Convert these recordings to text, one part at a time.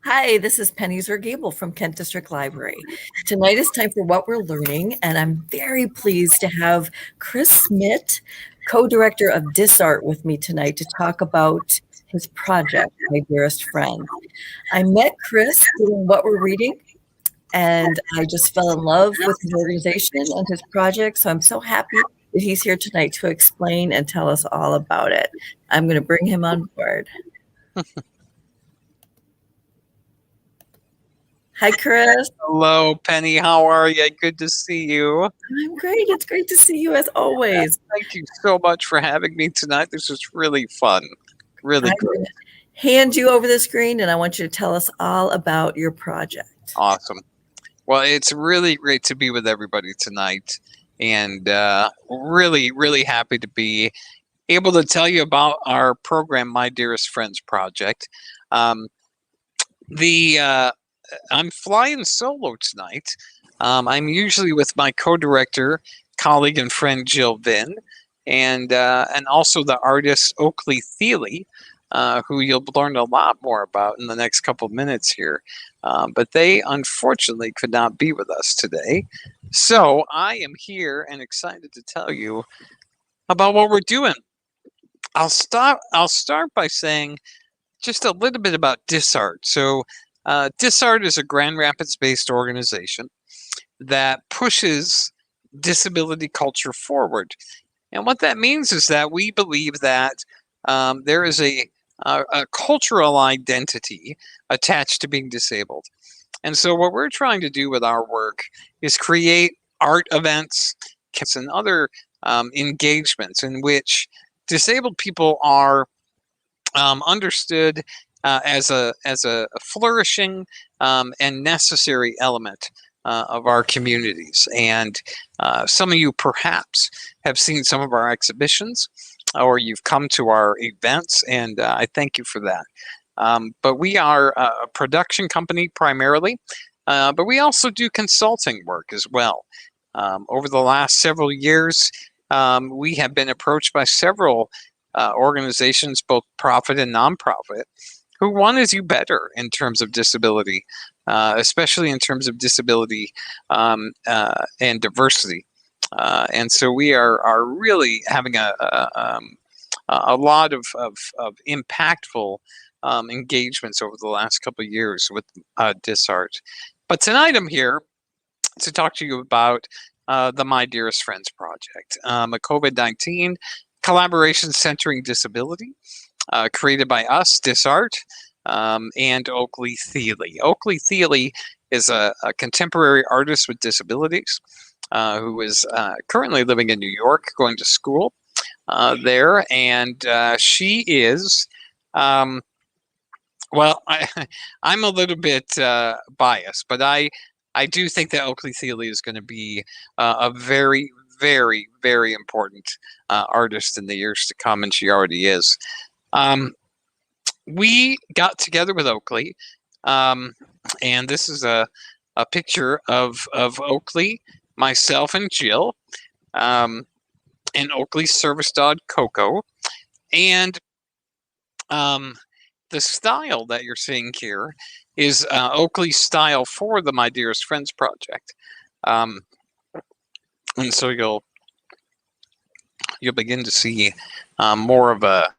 Hi, this is Penny Zergable from Kent District Library. Tonight is time for What We're Learning, and I'm very pleased to have Chris Smith, co-director of DisArt, with me tonight to talk about his project, My Dearest Friends. I met Chris doing What We're Reading, and I just fell in love with his organization and his project, so I'm so happy that he's here tonight to explain and tell us all about it. I'm going to bring him on board. Hi, Chris. Hello, Penny. How are you? Good to see you. I'm great. It's great to see you as always. Thank you so much for having me tonight. This was really fun. Really I'm good. going to hand you over the screen, and I want you to tell us all about your project. Awesome. Well, it's really great to be with everybody tonight, and really, really happy to be able to tell you about our program, My Dearest Friends Project. I'm flying solo tonight. I'm usually with my co-director, colleague, and friend Jill Vinn, and also the artist Oaklee Thiele, who you'll learn a lot more about in the next couple of minutes here. But they unfortunately could not be with us today, so I am here and excited to tell you about what we're doing. I'll start by saying just a little bit about DisArt. So DisArt is a Grand Rapids-based organization that pushes disability culture forward. And what that means is that we believe that there is a cultural identity attached to being disabled. And so what we're trying to do with our work is create art events and other engagements in which disabled people are understood as a flourishing and necessary element of our communities. And some of you perhaps have seen some of our exhibitions, or you've come to our events, and I thank you for that. But we are a production company primarily, but we also do consulting work as well. Over the last several years, we have been approached by several organizations, both profit and nonprofit, who want to do better in terms of disability, especially in terms of disability and diversity. And so we are really having a lot of impactful engagements over the last couple of years with DisArt. But tonight I'm here to talk to you about the My Dearest Friends Project, a COVID-19 collaboration centering disability, created by us, DisArt, and Oaklee Thiele. Oaklee Thiele is a contemporary artist with disabilities who is currently living in New York, going to school there, and she is, well, I'm a little bit biased, but I do think that Oaklee Thiele is going to be a very, very, very important artist in the years to come, and she already is. We got together with Oaklee, and this is a picture of Oaklee, myself, and Jill, and Oakley's service dog, Coco. And the style that you're seeing here is Oakley's style for the My Dearest Friends Project. And so you'll begin to see more of a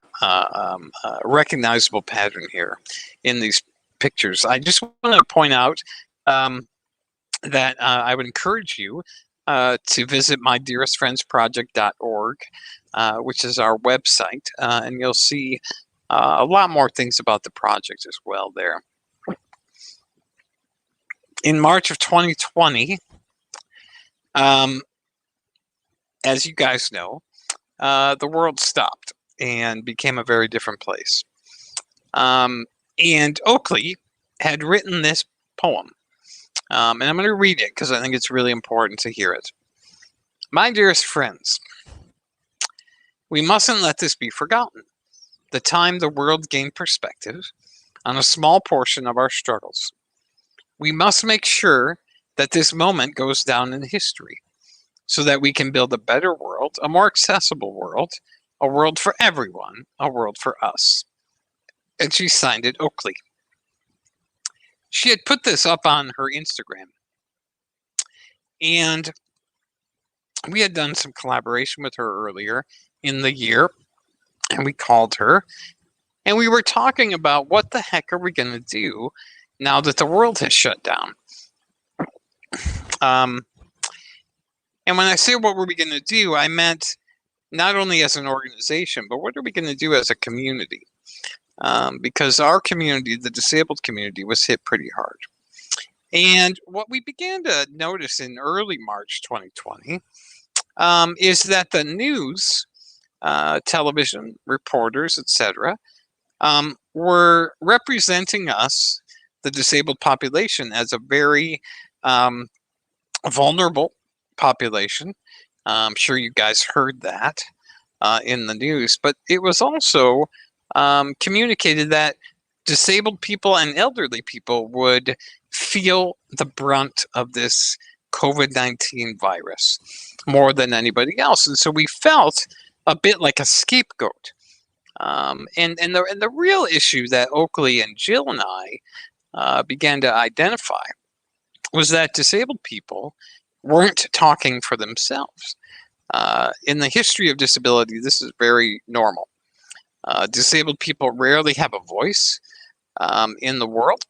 recognizable pattern here in these pictures. I just want to point out that I would encourage you to visit mydearestfriendsproject.org, which is our website, and you'll see a lot more things about the project as well there. In March of 2020, as you guys know, the world stopped and became a very different place. And Oaklee had written this poem, and I'm going to read it because I think it's really important to hear it. My dearest friends, we mustn't let this be forgotten. The time the world gained perspective on a small portion of our struggles. We must make sure that this moment goes down in history so that we can build a better world, a more accessible world, a world for everyone, a world for us. And she signed it Oaklee. she had put this up on her Instagram, and we had done some collaboration with her earlier in the year, and we called her, and we were talking about what the heck are we going to do now that the world has shut down. And when I say what were we going to do, I meant not only as an organization, but what are we going to do as a community? Because our community, the disabled community, was hit pretty hard. And what we began to notice in early March 2020 is that the news, television, reporters, etc., were representing us, the disabled population, as a very vulnerable population. I'm sure you guys heard that in the news, but it was also communicated that disabled people and elderly people would feel the brunt of this COVID-19 virus more than anybody else. And so we felt a bit like a scapegoat. And the real issue that Oaklee and Jill and I began to identify was that disabled people weren't talking for themselves. In the history of disability, this is very normal. Disabled people rarely have a voice in the world.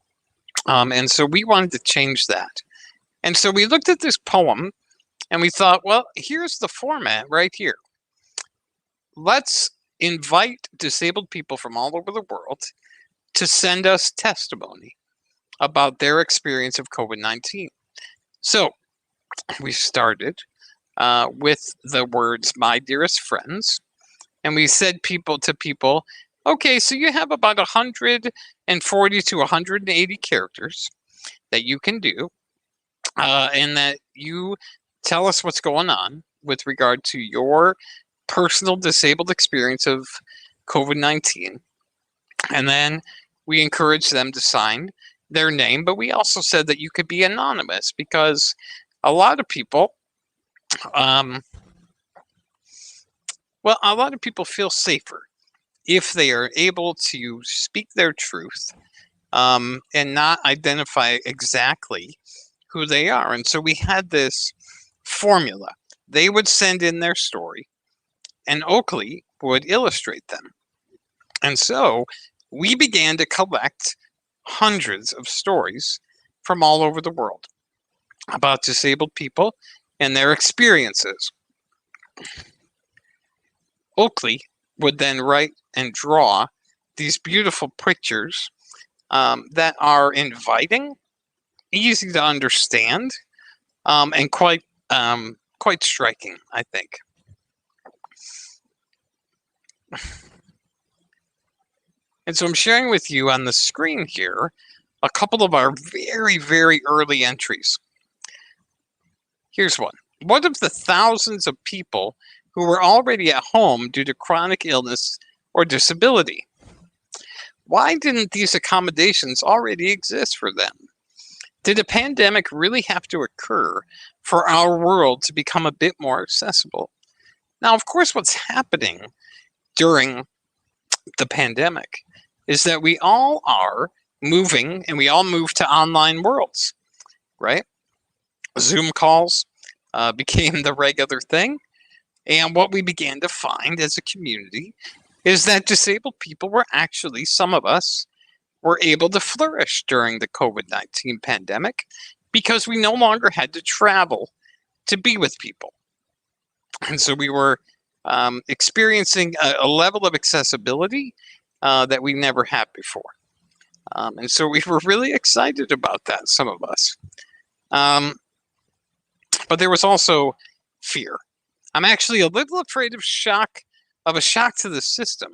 And so we wanted to change that. And so we looked at this poem and we thought, well, here's the format right here. Let's invite disabled people from all over the world to send us testimony about their experience of COVID-19. So we started with the words, "My dearest friends," and we said to people, okay, so you have about 140 to 180 characters that you can do, and that you tell us what's going on with regard to your personal disabled experience of COVID-19. And then we encourage them to sign their name, but we also said that you could be anonymous, because a lot of people, a lot of people feel safer if they are able to speak their truth and not identify exactly who they are. And so we had this formula. They would send in their story, and Oaklee would illustrate them. And so we began to collect hundreds of stories from all over the world about disabled people and their experiences. Oaklee would then write and draw these beautiful pictures that are inviting, easy to understand, and quite striking, I think. And so I'm sharing with you on the screen here a couple of our very, very early entries. Here's one. What of the thousands of people who were already at home due to chronic illness or disability? Why didn't these accommodations already exist for them? Did a pandemic really have to occur for our world to become a bit more accessible? Now, of course, what's happening during the pandemic is that we all are moving, and we all move to online worlds, right? Zoom calls became the regular thing. And what we began to find as a community is that disabled people were actually, some of us, were able to flourish during the COVID-19 pandemic because we no longer had to travel to be with people. And so we were experiencing a level of accessibility that we never had before. And so we were really excited about that, some of us. But there was also fear. I'm actually a little afraid of a shock to the system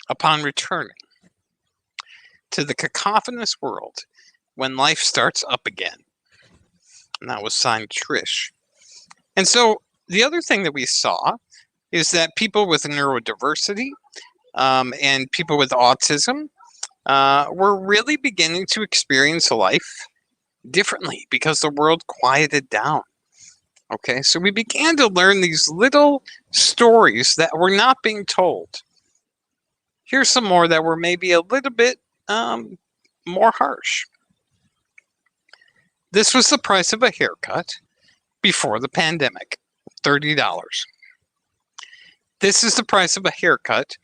upon returning to the cacophonous world when life starts up again. And that was signed Trish. And so the other thing that we saw is that people with neurodiversity and people with autism were really beginning to experience life differently because the world quieted down. Okay, so we began to learn these little stories that were not being told. Here's some more that were maybe a little bit more harsh. This was the price of a haircut before the pandemic, $30. This is the price of a haircut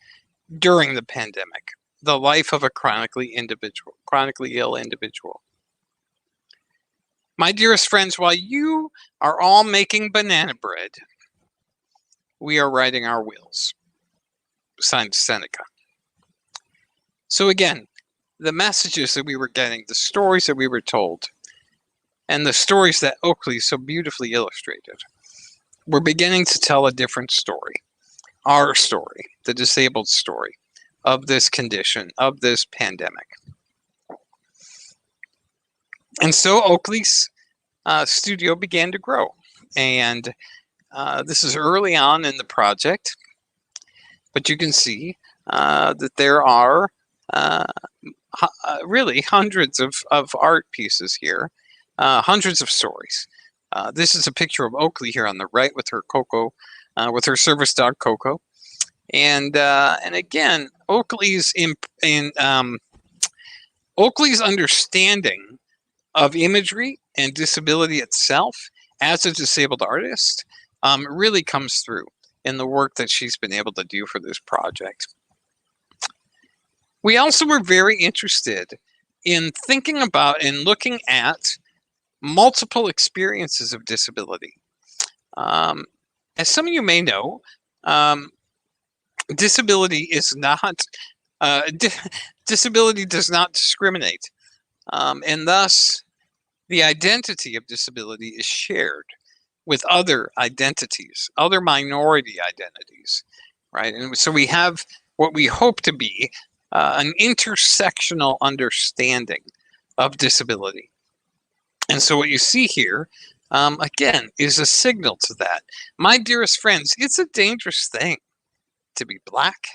during the pandemic, the life of a chronically ill individual. My dearest friends, while you are all making banana bread, we are riding our wheels. Signed, Seneca. So again, the messages that we were getting, the stories that we were told, and the stories that Oakley so beautifully illustrated, we're beginning to tell a different story. Our story, the disabled story of this condition, of this pandemic. And so Oakley's studio began to grow. And this is early on in the project, but you can see that there are really hundreds of art pieces here, hundreds of stories. This is a picture of Oakley here on the right with her Coco, with her service dog Coco, and again, Oakley's Oakley's understanding of imagery and disability itself as a disabled artist really comes through in the work that she's been able to do for this project. We also were very interested in thinking about and looking at multiple experiences of disability. As some of you may know, disability is not, disability does not discriminate. And thus, the identity of disability is shared with other identities, other minority identities, right? And so we have what we hope to be an intersectional understanding of disability. And so what you see here, again, is a signal to that. My dearest friends, it's a dangerous thing to be Black,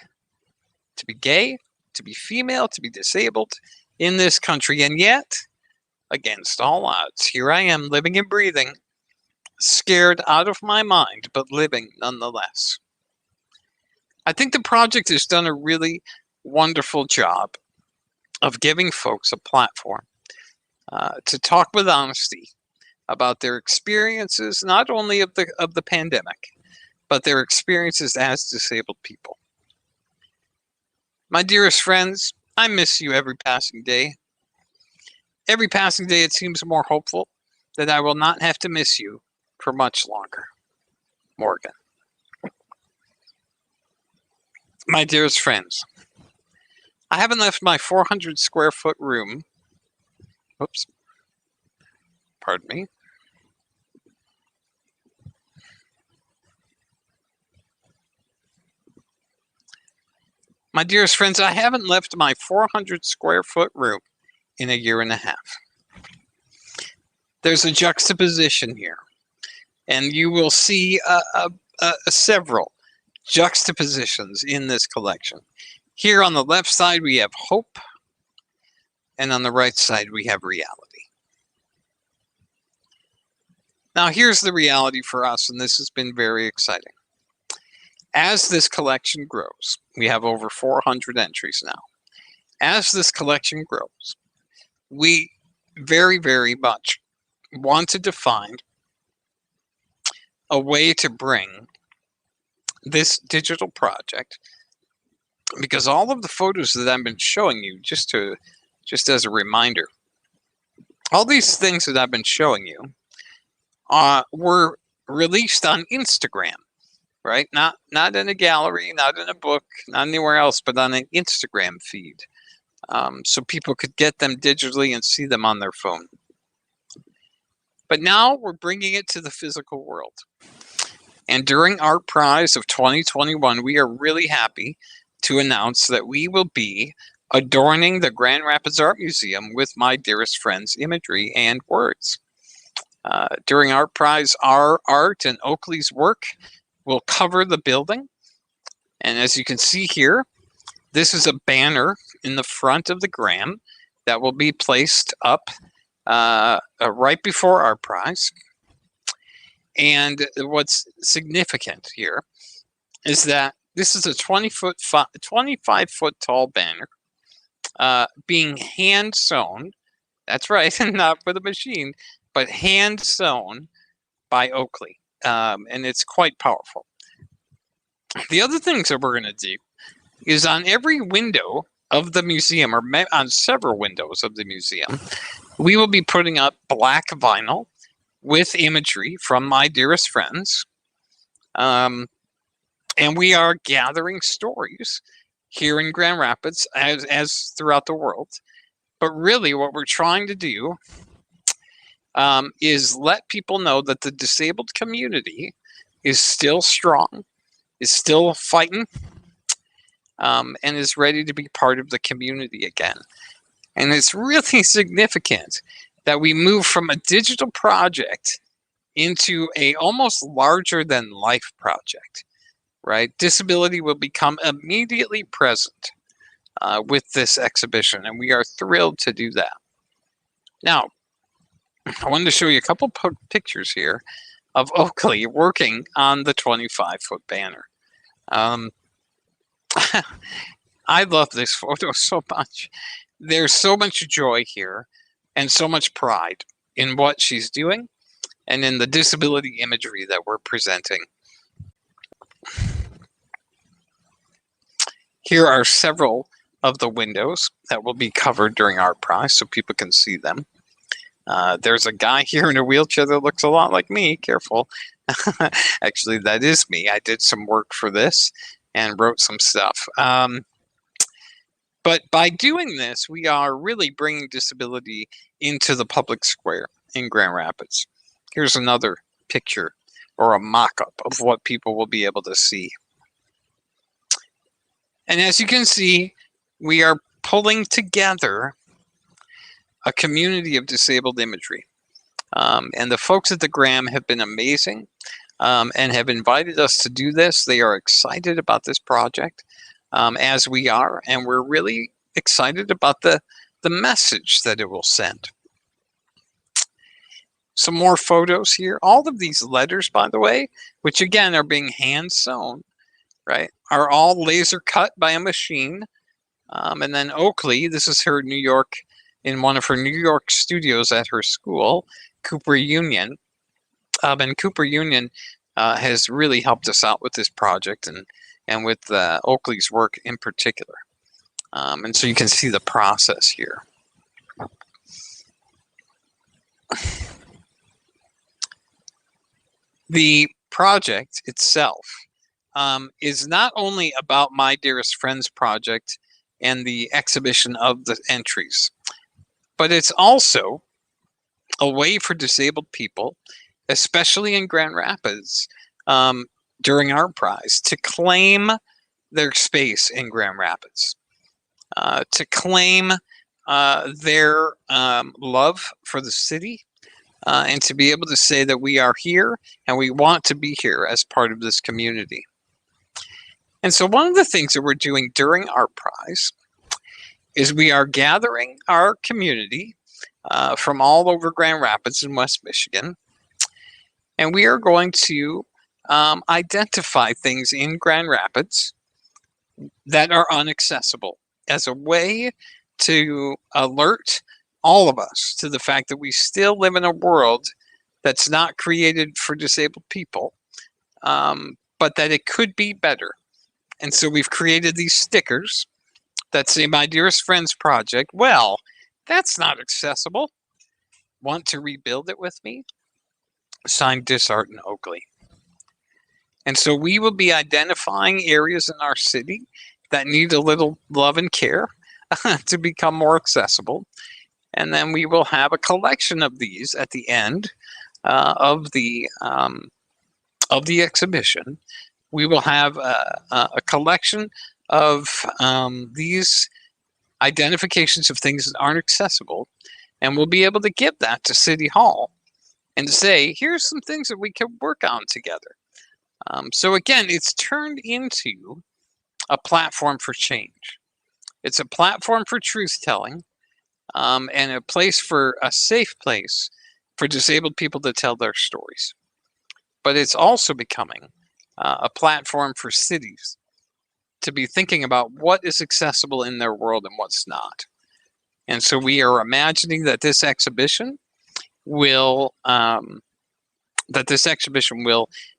to be gay, to be female, to be disabled in this country. And yet, against all odds, here I am living and breathing, scared out of my mind, but living nonetheless. I think the project has done a really wonderful job of giving folks a platform to talk with honesty about their experiences, not only of the pandemic, but their experiences as disabled people. My dearest friends, I miss you every passing day. Every passing day it seems more hopeful that I will not have to miss you for much longer. Morgan. My dearest friends, I haven't left my 400 square foot room. Oops. Pardon me. My dearest friends, I haven't left my 400 square foot room in a year and a half. There's a juxtaposition here, and you will see several juxtapositions in this collection. Here on the left side, we have hope, and on the right side, we have reality. Now, here's the reality for us, and this has been very exciting. As this collection grows, we have over 400 entries now. As this collection grows, we very, very much wanted to find a way to bring this digital project, because all of the photos that I've been showing you, just as a reminder, all these things that I've been showing you were released on Instagram, right? Not in a gallery, not in a book, not anywhere else, but on an Instagram feed. So people could get them digitally and see them on their phone. But now we're bringing it to the physical world. And during Art Prize of 2021, we are really happy to announce that we will be adorning the Grand Rapids Art Museum with My Dearest Friends imagery and words. During Art Prize, our art and Oakley's work will cover the building. And as you can see here, this is a banner in the front of the Gram that will be placed up right before Art Prize. And what's significant here is that this is a 25-foot tall banner being hand sewn. That's right, not with a machine, but hand sewn by Oaklee. And it's quite powerful. The other things that we're going to do is on every window of the museum, or on several windows of the museum, we will be putting up black vinyl with imagery from My Dearest Friends. And we are gathering stories here in Grand Rapids as throughout the world. But really what we're trying to do is let people know that the disabled community is still strong, is still fighting, and is ready to be part of the community again. And it's really significant that we move from a digital project into a almost larger than life project, right? Disability will become immediately present with this exhibition, and we are thrilled to do that. Now, I wanted to show you a couple pictures here of Oaklee working on the 25-foot banner. I love this photo so much. There's so much joy here and so much pride in what she's doing and in the disability imagery that we're presenting. Here are several of the windows that will be covered during Art Prize so people can see them. There's a guy here in a wheelchair that looks a lot like me. Careful. Actually, that is me. I did some work for this and wrote some stuff. But by doing this, we are really bringing disability into the public square in Grand Rapids. Here's another picture or a mock-up of what people will be able to see. And as you can see, we are pulling together a community of disabled imagery. And the folks at the Gram have been amazing and have invited us to do this. They are excited about this project, as we are, and we're really excited about the message that it will send. Some more photos here. All of these letters, by the way, which again are being hand sewn, right, are all laser cut by a machine. And then Oaklee, this is her New York, in one of her New York studios at her school, Cooper Union. And Cooper Union has really helped us out with this project and with Oakley's work in particular. And so you can see the process here. The project itself is not only about My Dearest Friends Project and the exhibition of the entries, but it's also a way for disabled people, especially in Grand Rapids, during Art Prize, to claim their space in Grand Rapids, to claim their love for the city, and to be able to say that we are here and we want to be here as part of this community. And so one of the things that we're doing during Art Prize is we are gathering our community from all over Grand Rapids in West Michigan, and we are going to identify things in Grand Rapids that are inaccessible as a way to alert all of us to the fact that we still live in a world that's not created for disabled people, but that it could be better. And so we've created these stickers that say My Dearest Friends Project. Well, that's not accessible. Want to rebuild it with me? Signed DisArt and Oaklee. And so we will be identifying areas in our city that need a little love and care to become more accessible. And then we will have a collection of these at the end of the exhibition. We will have a collection of these identifications of things that aren't accessible, and we'll be able to give that to City Hall and say, here's some things that we can work on together. So again, it's turned into a platform for change. It's a platform for truth-telling, and a safe place for disabled people to tell their stories. But it's also becoming a platform for cities to be thinking about what is accessible in their world and what's not. And so we are imagining that this exhibition will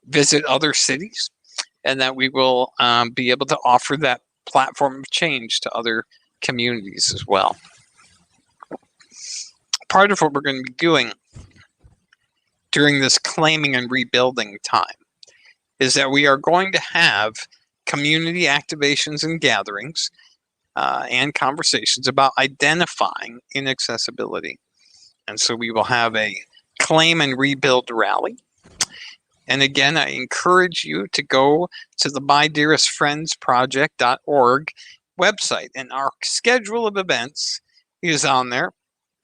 visit other cities, and that we will be able to offer that platform of change to other communities as well. Part of what we're going to be doing during this claiming and rebuilding time is that we are going to have community activations and gatherings and conversations about identifying inaccessibility. And so we will have a claim and rebuild rally. And again, I encourage you to go to the mydearestfriendsproject.org website, and our schedule of events is on there.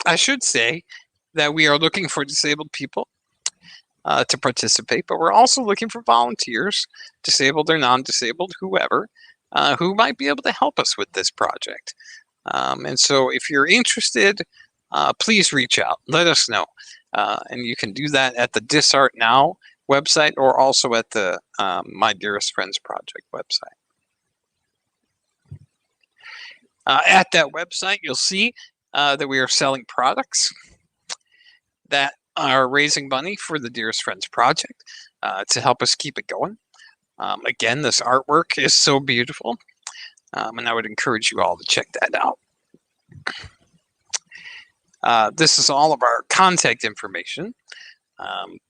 I should say that we are looking for disabled people to participate, but we're also looking for volunteers, disabled or non-disabled, whoever, who might be able to help us with this project. And so if you're interested, please reach out, let us know. And you can do that at the DisArtNow website, or also at the My Dearest Friends Project website. At that website, you'll see that we are selling products that are raising money for the Dearest Friends Project to help us keep it going. Again, this artwork is so beautiful, and I would encourage you all to check that out. This is all of our contact information,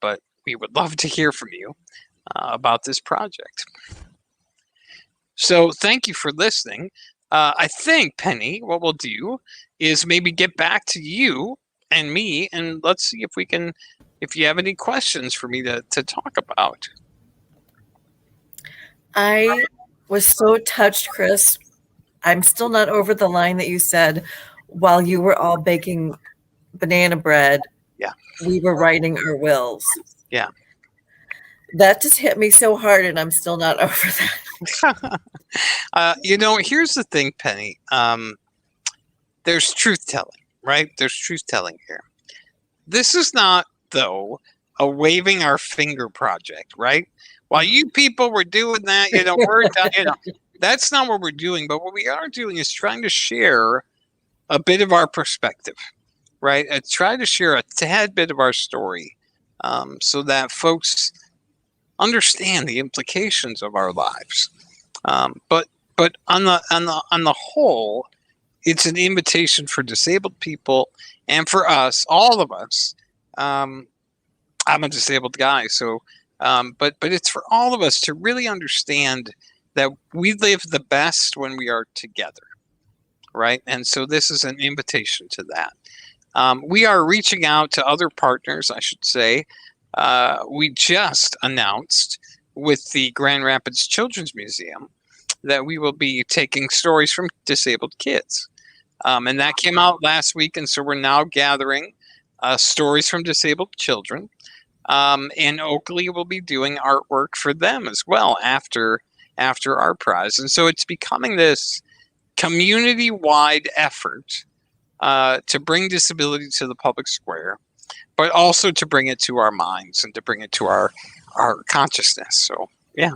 but we would love to hear from you about this project. So thank you for listening. I think, Penny, what we'll do is maybe get back to you and me, and let's see if you have any questions for me to talk about. I was so touched, Chris. I'm still not over the line that you said while you were all baking banana bread. Yeah. We were writing our wills. Yeah. That just hit me so hard, and I'm still not over that. Here's the thing, Penny. There's truth telling, right? There's truth telling here. This is not, though, a waving our finger project, right? While you people were doing that, that's not what we're doing. But what we are doing is trying to share a bit of our perspective, right? Try to share a tad bit of our story, so that folks understand the implications of our lives. But on the whole, it's an invitation for disabled people and for us, all of us. I'm a disabled guy, so but it's for all of us to really understand that we live the best when we are together, right? And so this is an invitation to that. We are reaching out to other partners, I should say. We just announced with the Grand Rapids Children's Museum that we will be taking stories from disabled kids. And that came out last week, and so we're now gathering stories from disabled children. And Oakley will be doing artwork for them as well after our prize. And so it's becoming this community-wide effort to bring disability to the public square, but also to bring it to our minds and to bring it to our consciousness. So, yeah.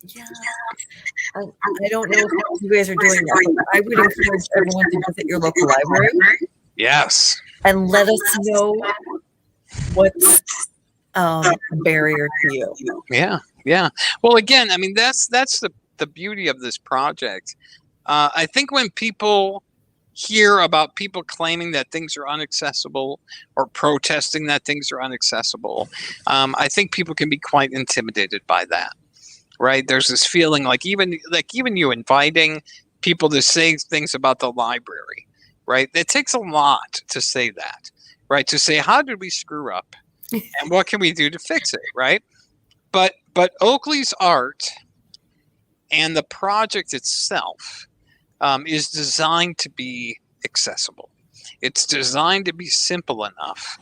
Yeah. I don't know if you guys are doing that, but I would encourage everyone to visit your local library. Yes. And let us know what's a barrier to you. Yeah. Yeah. Well, again, I mean, that's the beauty of this project. I think when people hear about people claiming that things are inaccessible or protesting that things are inaccessible, I think people can be quite intimidated by that. Right? There's this feeling like even you inviting people to say things about the library, right? It takes a lot to say that, right? To say, how did we screw up and what can we do to fix it, right? But Oakley's art and the project itself is designed to be accessible. It's designed to be simple enough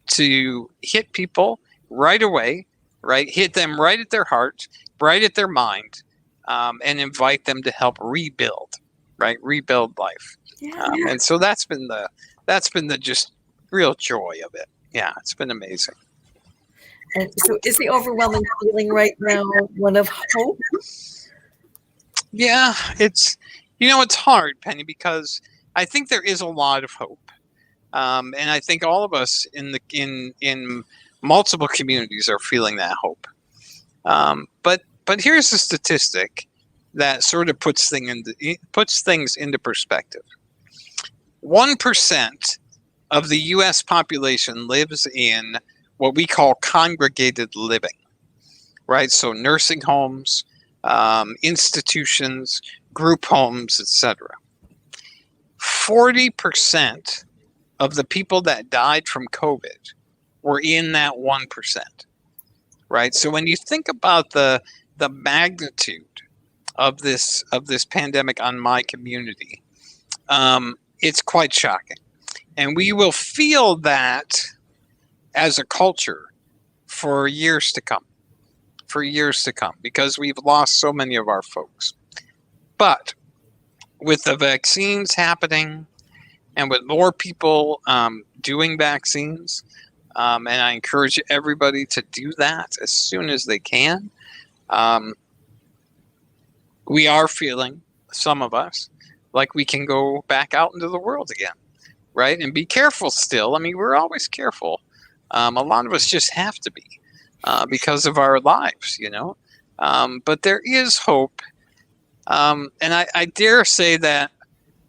to hit people right away, right? Hit them right at their heart, right at their mind, and invite them to help rebuild, right? Rebuild life. Yeah. And so that's been the just real joy of it. Yeah, it's been amazing. And so is the overwhelming feeling right now one of hope? Yeah, it's hard, Penny, because I think there is a lot of hope, and I think all of us in multiple communities are feeling that hope. But here's a statistic that sort of puts things into perspective. 1% of the U.S. population lives in what we call congregated living, right? So nursing homes, institutions, group homes, etc. 40% of the people that died from COVID were in that 1%, right? So when you think about the magnitude of this pandemic on my community, it's quite shocking, and we will feel that as a culture for years to come. Because we've lost so many of our folks. But with the vaccines happening and with more people doing vaccines, and I encourage everybody to do that as soon as they can, we are feeling, some of us, like we can go back out into the world again, right? And be careful still. I mean, we're always careful. A lot of us just have to be. Because of our lives, but there is hope, and I dare say that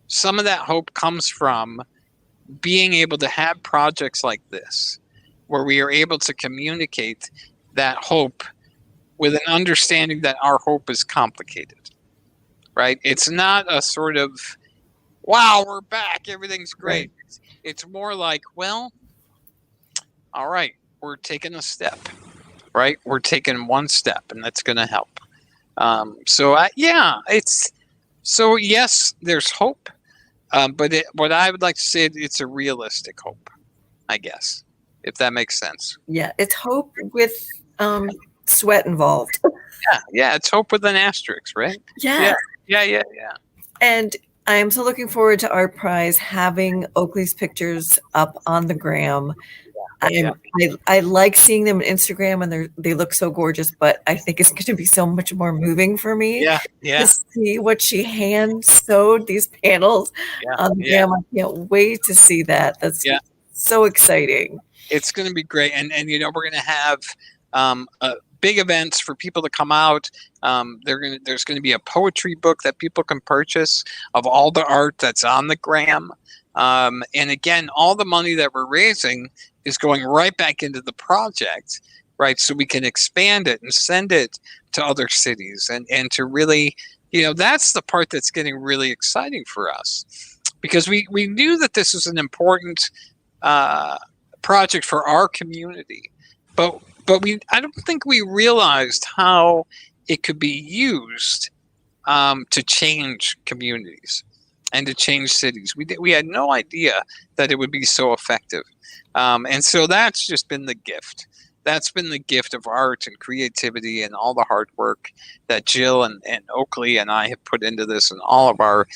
some of that hope comes from being able to have projects like this, where we are able to communicate that hope with an understanding that our hope is complicated, right? It's not a sort of, wow, we're back, everything's great. Right. It's more like, well, all right, we're taking a step. Right, we're taking one step, and that's going to help. Yes, there's hope, but what I would like to say, it's a realistic hope, I guess, if that makes sense. Yeah, it's hope with sweat involved. Yeah, it's hope with an asterisk, right? Yeah. And I am so looking forward to Art Prize having Oakley's pictures up on the gram. I like seeing them on Instagram, and they look so gorgeous, but I think it's going to be so much more moving for me to see what she hand sewed these panels on the gram. I can't wait to see that. That's so exciting. It's going to be great, and we're going to have big events for people to come out. There's going to be a poetry book that people can purchase of all the art that's on the gram, and again, all the money that we're raising is going right back into the project, right? So we can expand it and send it to other cities, and to really, that's the part that's getting really exciting for us, because we knew that this was an important project for our community, but I don't think we realized how it could be used to change communities and to change cities. We had no idea that it would be so effective. And so that's just been the gift. That's been the gift of art and creativity and all the hard work that Jill and Oakley and I have put into this, and all of our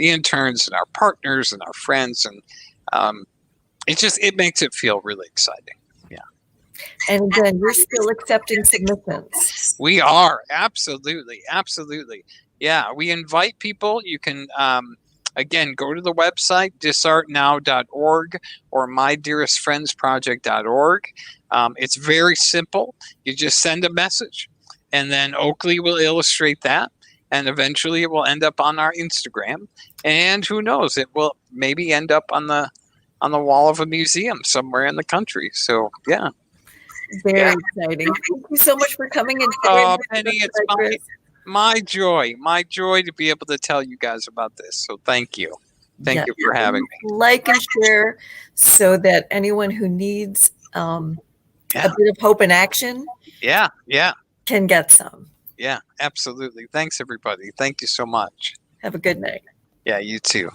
interns and our partners and our friends. And it makes it feel really exciting. Yeah. And then we're still accepting submissions. We are. Absolutely. Yeah. We invite people. You can, again, go to the website, DisArtNow.org or MyDearestFriendsProject.org. It's very simple. You just send a message, and then Oakley will illustrate that, and eventually it will end up on our Instagram. And who knows, it will maybe end up on the wall of a museum somewhere in the country. So, yeah. Very exciting. Thank you so much for coming in. Oh, Penny, it's my joy to be able to tell you guys about this. So thank you. Thank you for having me. Like and share so that anyone who needs a bit of hope and action can get some. Yeah, absolutely. Thanks, everybody. Thank you so much. Have a good night. Yeah, you too.